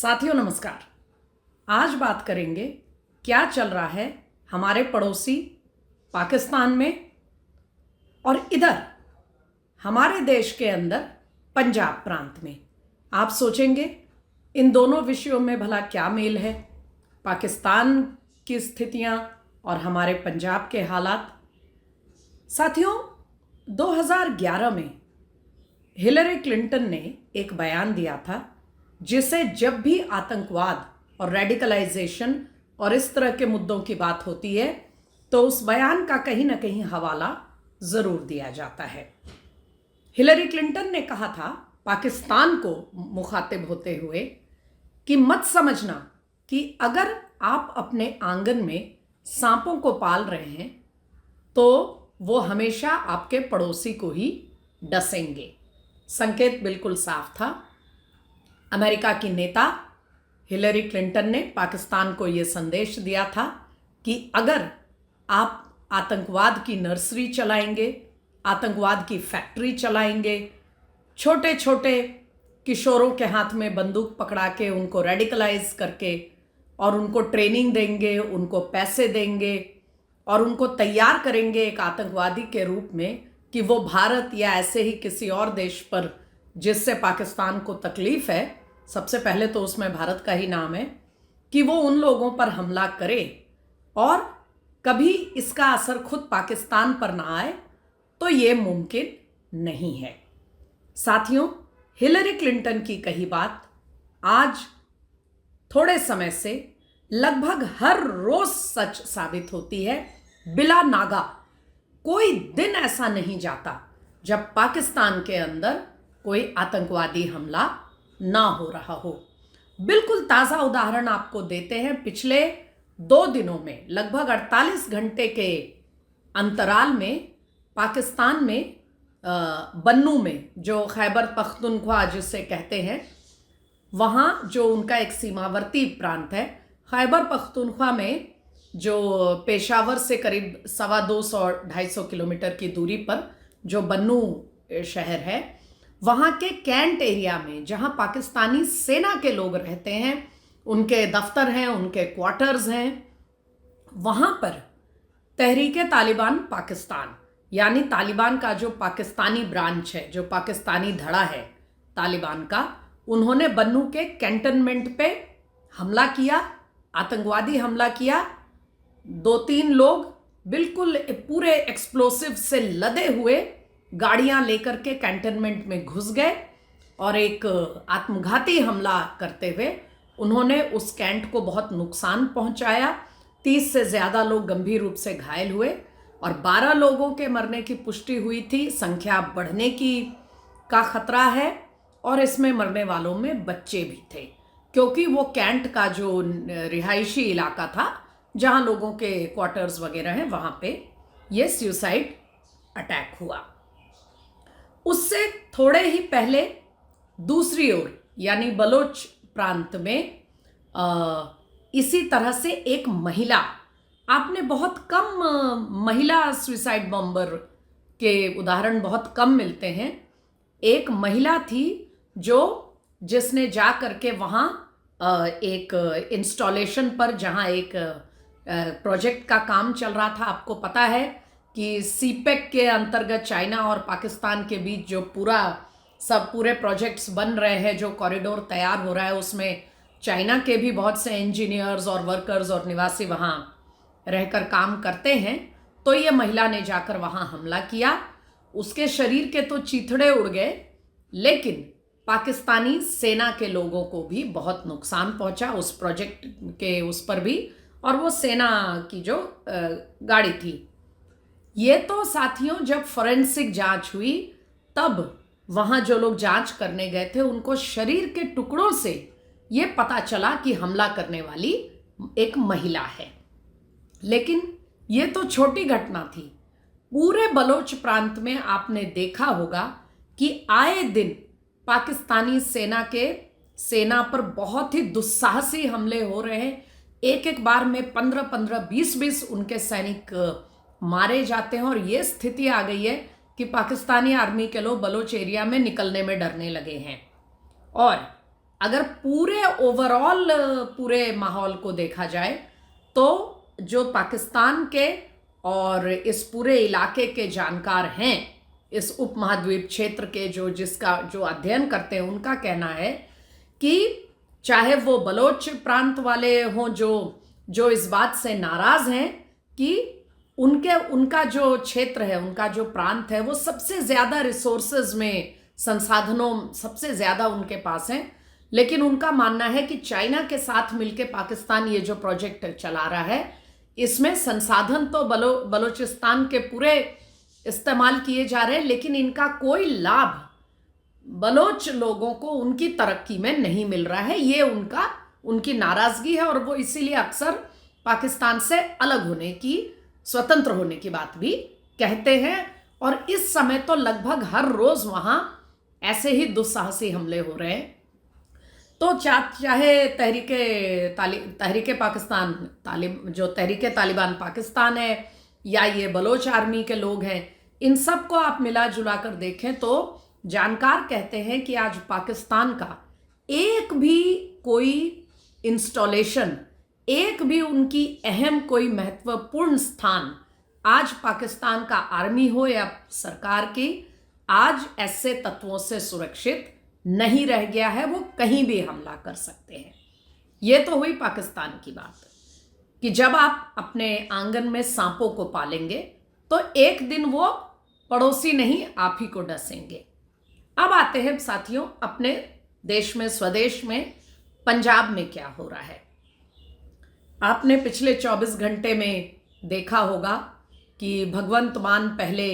साथियों नमस्कार। आज बात करेंगे क्या चल रहा है हमारे पड़ोसी पाकिस्तान में और इधर हमारे देश के अंदर पंजाब प्रांत में। आप सोचेंगे इन दोनों विषयों में भला क्या मेल है, पाकिस्तान की स्थितियां और हमारे पंजाब के हालात। साथियों 2011 में हिलरी क्लिंटन ने एक बयान दिया था जिसे जब भी आतंकवाद और रेडिकलाइजेशन और इस तरह के मुद्दों की बात होती है तो उस बयान का कहीं ना कहीं हवाला ज़रूर दिया जाता है। हिलरी क्लिंटन ने कहा था पाकिस्तान को मुखातिब होते हुए कि मत समझना कि अगर आप अपने आंगन में सांपों को पाल रहे हैं तो वो हमेशा आपके पड़ोसी को ही डसेंगे। संकेत बिल्कुल साफ था। अमेरिका की नेता हिलरी क्लिंटन ने पाकिस्तान को ये संदेश दिया था कि अगर आप आतंकवाद की नर्सरी चलाएंगे, आतंकवाद की फैक्ट्री चलाएंगे, छोटे छोटे किशोरों के हाथ में बंदूक पकड़ा के उनको रेडिकलाइज करके और उनको ट्रेनिंग देंगे, उनको पैसे देंगे और उनको तैयार करेंगे एक आतंकवादी के रूप में कि वो भारत या ऐसे ही किसी और देश पर जिससे पाकिस्तान को तकलीफ है, सबसे पहले तो उसमें भारत का ही नाम है, कि वो उन लोगों पर हमला करे और कभी इसका असर खुद पाकिस्तान पर ना आए, तो ये मुमकिन नहीं है। साथियों हिलरी क्लिंटन की कही बात आज थोड़े समय से लगभग हर रोज सच साबित होती है। बिला नागा कोई दिन ऐसा नहीं जाता जब पाकिस्तान के अंदर कोई आतंकवादी हमला ना हो रहा हो। बिल्कुल ताज़ा उदाहरण आपको देते हैं। पिछले 2 दिनों में लगभग 48 घंटे के अंतराल में पाकिस्तान में बन्नू में, जो खैबर पख्तूनख्वा जिसे कहते हैं, वहाँ जो उनका एक सीमावर्ती प्रांत है, खैबर पख्तूनख्वा में जो पेशावर से करीब 250-250 किलोमीटर की दूरी पर जो बन्नू शहर है, वहाँ के कैंट एरिया में जहाँ पाकिस्तानी सेना के लोग रहते हैं, उनके दफ्तर हैं, उनके क्वार्टर्स हैं, वहाँ पर तहरीके तालिबान पाकिस्तान यानी तालिबान का जो पाकिस्तानी ब्रांच है, जो पाकिस्तानी धड़ा है तालिबान का, उन्होंने बन्नू के कैंटनमेंट पे हमला किया, आतंकवादी हमला किया। 2-3 लोग बिल्कुल पूरे एक्सप्लोसिव से लदे हुए गाड़ियां लेकर के कैंटनमेंट में घुस गए और एक आत्मघाती हमला करते हुए उन्होंने उस कैंट को बहुत नुकसान पहुंचाया। 30 से ज़्यादा लोग गंभीर रूप से घायल हुए और 12 लोगों के मरने की पुष्टि हुई थी। संख्या बढ़ने का खतरा है और इसमें मरने वालों में बच्चे भी थे, क्योंकि वो कैंट का जो रिहायशी इलाका था जहां लोगों के क्वार्टर्स वगैरह हैं, वहां पे ये सुसाइड अटैक हुआ। उससे थोड़े ही पहले दूसरी ओर यानी बलोच प्रांत में इसी तरह से एक महिला, आपने बहुत कम महिला सुसाइड बॉम्बर के उदाहरण बहुत कम मिलते हैं। एक महिला थी जिसने जा करके वहाँ एक इंस्टॉलेशन पर, जहाँ एक प्रोजेक्ट का काम चल रहा था, आपको पता है कि सीपेक के अंतर्गत चाइना और पाकिस्तान के बीच जो पूरे प्रोजेक्ट्स बन रहे हैं, जो कॉरिडोर तैयार हो रहा है, उसमें चाइना के भी बहुत से इंजीनियर्स और वर्कर्स और निवासी वहाँ रहकर काम करते हैं। तो ये महिला ने जाकर वहाँ हमला किया। उसके शरीर के तो चीथड़े उड़ गए, लेकिन पाकिस्तानी सेना के लोगों को भी बहुत नुकसान पहुँचा उस प्रोजेक्ट के उस पर भी, और वो सेना की जो गाड़ी थी। ये तो साथियों जब फोरेंसिक जांच हुई तब वहाँ जो लोग जांच करने गए थे उनको शरीर के टुकड़ों से ये पता चला कि हमला करने वाली एक महिला है। लेकिन ये तो छोटी घटना थी। पूरे बलोच प्रांत में आपने देखा होगा कि आए दिन पाकिस्तानी सेना पर बहुत ही दुस्साहसी हमले हो रहे हैं। एक बार में 15-15, 20-20 उनके सैनिक मारे जाते हैं और ये स्थिति आ गई है कि पाकिस्तानी आर्मी के लोग बलोच एरिया में निकलने में डरने लगे हैं। और अगर पूरे ओवरऑल पूरे माहौल को देखा जाए तो जो पाकिस्तान के और इस पूरे इलाके के जानकार हैं, इस उपमहाद्वीप क्षेत्र के जो अध्ययन करते हैं, उनका कहना है कि चाहे वो बलोच प्रांत वाले हों जो इस बात से नाराज हैं कि उनका जो क्षेत्र है, उनका जो प्रांत है, वो सबसे ज्यादा रिसोर्सेज में, संसाधनों सबसे ज्यादा उनके पास हैं, लेकिन उनका मानना है कि चाइना के साथ मिलकर पाकिस्तान ये जो प्रोजेक्ट चला रहा है, इसमें संसाधन तो बलोचिस्तान के पूरे इस्तेमाल किए जा रहे हैं, लेकिन इनका कोई लाभ बलोच लोगों को उनकी तरक्की में नहीं मिल रहा है। ये उनकी नाराजगी है और वो इसीलिए अक्सर पाकिस्तान से अलग होने की, स्वतंत्र होने की बात भी कहते हैं। और इस समय तो लगभग हर रोज वहां ऐसे ही दुस्साहसी हमले हो रहे हैं। तो चाहे तहरीके पाकिस्तान जो तहरीके तालिबान पाकिस्तान है या ये बलोच आर्मी के लोग हैं, इन सब को आप मिला जुला कर देखें तो जानकार कहते हैं कि आज पाकिस्तान का एक भी कोई इंस्टॉलेशन, एक भी उनकी अहम कोई महत्वपूर्ण स्थान, आज पाकिस्तान का आर्मी हो या सरकार की, आज ऐसे तत्वों से सुरक्षित नहीं रह गया है। वो कहीं भी हमला कर सकते हैं। ये तो हुई पाकिस्तान की बात कि जब आप अपने आंगन में सांपों को पालेंगे तो एक दिन वो पड़ोसी नहीं, आप ही को डसेंगे। अब आते हैं साथियों अपने देश में, स्वदेश में, पंजाब में क्या हो रहा है। आपने पिछले 24 घंटे में देखा होगा कि भगवंत मान पहले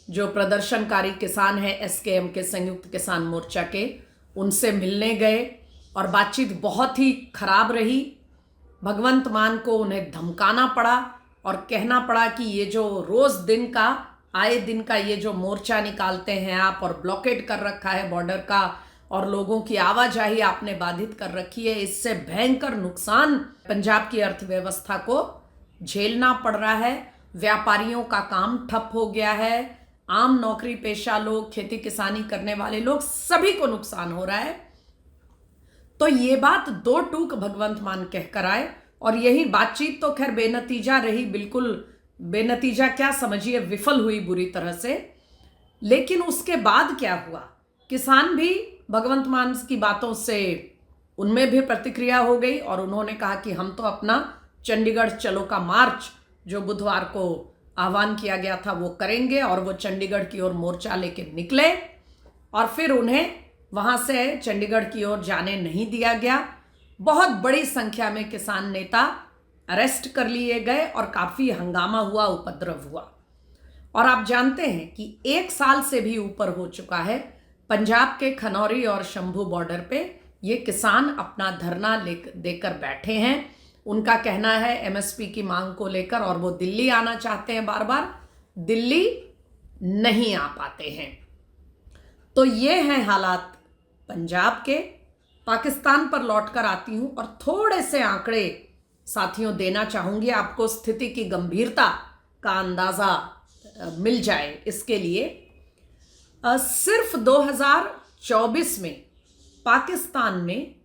जो प्रदर्शनकारी किसान हैं एसकेएम के, संयुक्त किसान मोर्चा के, उनसे मिलने गए और बातचीत बहुत ही खराब रही। भगवंत मान को उन्हें धमकाना पड़ा और कहना पड़ा कि ये जो रोज आए दिन का ये जो मोर्चा निकालते हैं आप, और ब्लॉकेड कर रखा है बॉर्डर का, और लोगों की आवाजाही आपने बाधित कर रखी है, इससे भयंकर नुकसान पंजाब की अर्थव्यवस्था को झेलना पड़ रहा है। व्यापारियों का काम ठप हो गया है, आम नौकरी पेशा लोग, खेती किसानी करने वाले लोग, सभी को नुकसान हो रहा है। तो ये बात दो टूक भगवंत मान कहकर आए और यही बातचीत तो खैर बेनतीजा रही, बिल्कुल बेनतीजा क्या समझिए, विफल हुई बुरी तरह से। लेकिन उसके बाद क्या हुआ, किसान भी भगवंत मान की बातों से, उनमें भी प्रतिक्रिया हो गई और उन्होंने कहा कि हम तो अपना चंडीगढ़ चलो का मार्च जो बुधवार को आह्वान किया गया था वो करेंगे, और वो चंडीगढ़ की ओर मोर्चा लेके निकले और फिर उन्हें वहां से चंडीगढ़ की ओर जाने नहीं दिया गया। बहुत बड़ी संख्या में किसान नेता अरेस्ट कर लिए गए और काफी हंगामा हुआ, उपद्रव हुआ। और आप जानते हैं कि 1 साल से भी ऊपर हो चुका है पंजाब के खनौरी और शंभू बॉर्डर पे ये किसान अपना धरना देकर बैठे हैं। उनका कहना है एमएसपी की मांग को लेकर, और वो दिल्ली आना चाहते हैं, बार बार दिल्ली नहीं आ पाते हैं। तो ये हैं हालात पंजाब के। पाकिस्तान पर लौटकर आती हूं और थोड़े से आंकड़े साथियों देना चाहूंगी आपको, स्थिति की गंभीरता का अंदाजा मिल जाए इसके लिए। सिर्फ 2024 में पाकिस्तान में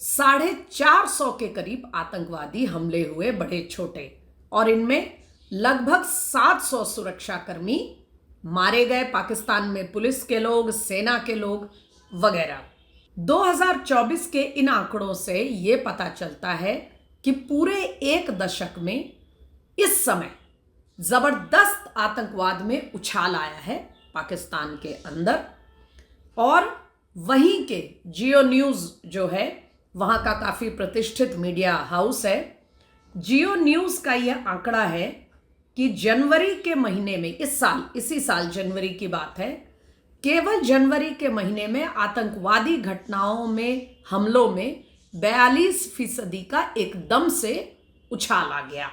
450 के करीब आतंकवादी हमले हुए, बड़े छोटे, और इनमें लगभग 700 सुरक्षाकर्मी मारे गए, पाकिस्तान में पुलिस के लोग, सेना के लोग वगैरह। 2024 के इन आंकड़ों से ये पता चलता है कि पूरे 1 दशक में इस समय जबरदस्त आतंकवाद में उछाल आया है पाकिस्तान के अंदर। और वहीं के जियो न्यूज़ जो है, वहां का काफी प्रतिष्ठित मीडिया हाउस है, जियो न्यूज़ का यह आंकड़ा है कि जनवरी के महीने में, इसी साल जनवरी की बात है, केवल जनवरी के महीने में आतंकवादी घटनाओं में, हमलों में 42% का एकदम से उछाल आ गया,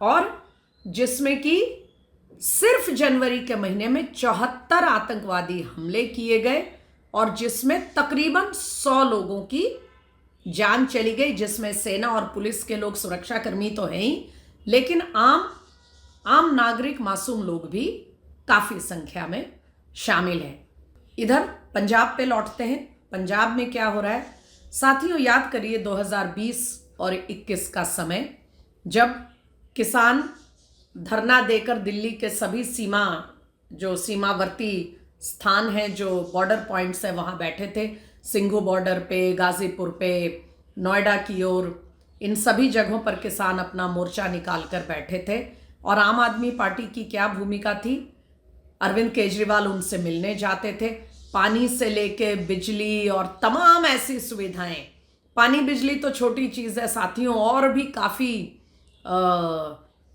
और जिसमें कि सिर्फ जनवरी के महीने में 74 आतंकवादी हमले किए गए, और जिसमें तकरीबन 100 लोगों की जान चली गई, जिसमें सेना और पुलिस के लोग, सुरक्षाकर्मी तो हैं ही, लेकिन आम नागरिक, मासूम लोग भी काफी संख्या में शामिल हैं। इधर पंजाब पे लौटते हैं। पंजाब में क्या हो रहा है, साथियों, याद करिए 2020 और 21 का समय, जब किसान धरना देकर दिल्ली के सभी सीमावर्ती स्थान हैं, जो बॉर्डर पॉइंट्स हैं, वहाँ बैठे थे। सिंघू बॉर्डर पे, गाजीपुर पे, नोएडा की ओर, इन सभी जगहों पर किसान अपना मोर्चा निकाल कर बैठे थे। और आम आदमी पार्टी की क्या भूमिका थी? अरविंद केजरीवाल उनसे मिलने जाते थे। पानी से लेके बिजली और तमाम ऐसी सुविधाएं, पानी बिजली तो छोटी चीज़ है साथियों, और भी काफ़ी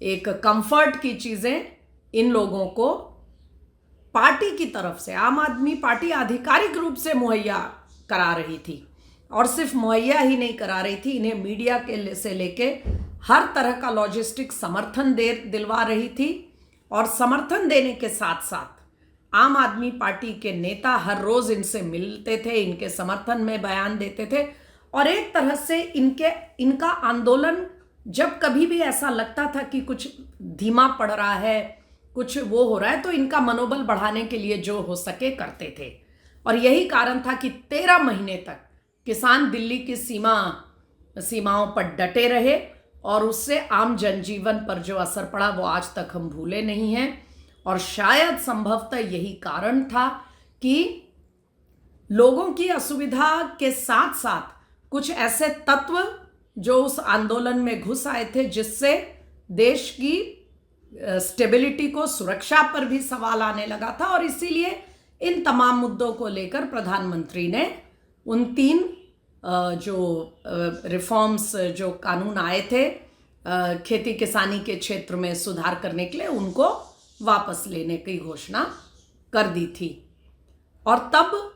एक कंफर्ट की चीज़ें इन लोगों को पार्टी की तरफ से, आम आदमी पार्टी आधिकारिक रूप से मुहैया करा रही थी। और सिर्फ मुहैया ही नहीं करा रही थी, इन्हें मीडिया के से लेके हर तरह का लॉजिस्टिक समर्थन दिलवा रही थी। और समर्थन देने के साथ साथ आम आदमी पार्टी के नेता हर रोज इनसे मिलते थे, इनके समर्थन में बयान देते थे। और एक तरह से इनका आंदोलन, जब कभी भी ऐसा लगता था कि कुछ धीमा पड़ रहा है, कुछ वो हो रहा है, तो इनका मनोबल बढ़ाने के लिए जो हो सके करते थे। और यही कारण था कि 13 महीने तक किसान दिल्ली की सीमाओं पर डटे रहे, और उससे आम जनजीवन पर जो असर पड़ा वो आज तक हम भूले नहीं हैं। और शायद संभवतः यही कारण था कि लोगों की असुविधा के साथ साथ कुछ ऐसे तत्व जो उस आंदोलन में घुस आए थे, जिससे देश की स्टेबिलिटी को, सुरक्षा पर भी सवाल आने लगा था। और इसीलिए इन तमाम मुद्दों को लेकर प्रधानमंत्री ने उन 3 जो रिफॉर्म्स, जो कानून आए थे खेती किसानी के क्षेत्र में सुधार करने के लिए, उनको वापस लेने की घोषणा कर दी थी। और तब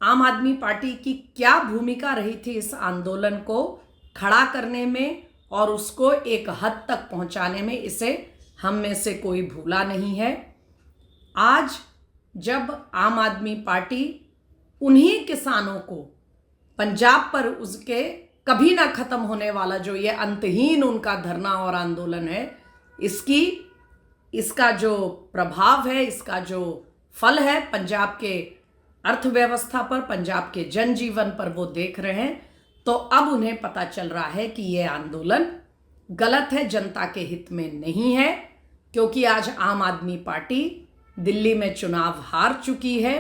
आम आदमी पार्टी की क्या भूमिका रही थी इस आंदोलन को खड़ा करने में और उसको एक हद तक पहुंचाने में, इसे हम में से कोई भूला नहीं है। आज जब आम आदमी पार्टी उन्हीं किसानों को, पंजाब पर उसके कभी ना खत्म होने वाला जो ये अंतहीन उनका धरना और आंदोलन है, इसका जो प्रभाव है, इसका जो फल है पंजाब के अर्थव्यवस्था पर, पंजाब के जनजीवन पर वो देख रहे हैं, तो अब उन्हें पता चल रहा है कि ये आंदोलन गलत है, जनता के हित में नहीं है। क्योंकि आज आम आदमी पार्टी दिल्ली में चुनाव हार चुकी है।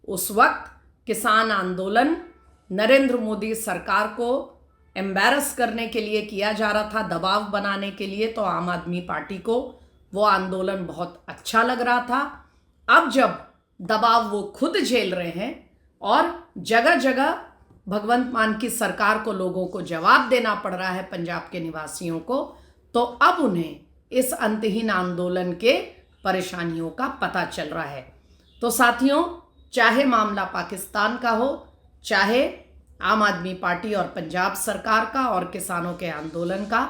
उस वक्त किसान आंदोलन नरेंद्र मोदी सरकार को एम्बैरस करने के लिए किया जा रहा था, दबाव बनाने के लिए, तो आम आदमी पार्टी को वो आंदोलन बहुत अच्छा लग रहा था। अब जब दबाव वो खुद झेल रहे हैं और जगह जगह भगवंत मान की सरकार को, लोगों को जवाब देना पड़ रहा है, पंजाब के निवासियों को, तो अब उन्हें इस अंतहीन आंदोलन के परेशानियों का पता चल रहा है। तो साथियों, चाहे मामला पाकिस्तान का हो, चाहे आम आदमी पार्टी और पंजाब सरकार का और किसानों के आंदोलन का,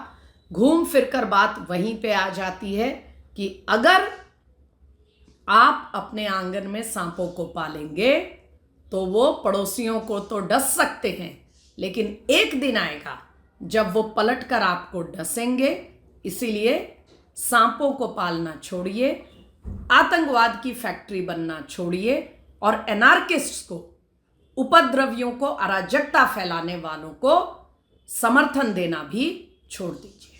घूम फिरकर बात वहीं पे आ जाती है कि अगर आप अपने आंगन में सांपों को पालेंगे तो वो पड़ोसियों को तो डस सकते हैं, लेकिन एक दिन आएगा जब वो पलटकर आपको डसेंगे। इसीलिए सांपों को पालना छोड़िए, आतंकवाद की फैक्ट्री बनना छोड़िए, और एनार्किस्ट्स को, उपद्रवियों को, अराजकता फैलाने वालों को समर्थन देना भी छोड़ दीजिए।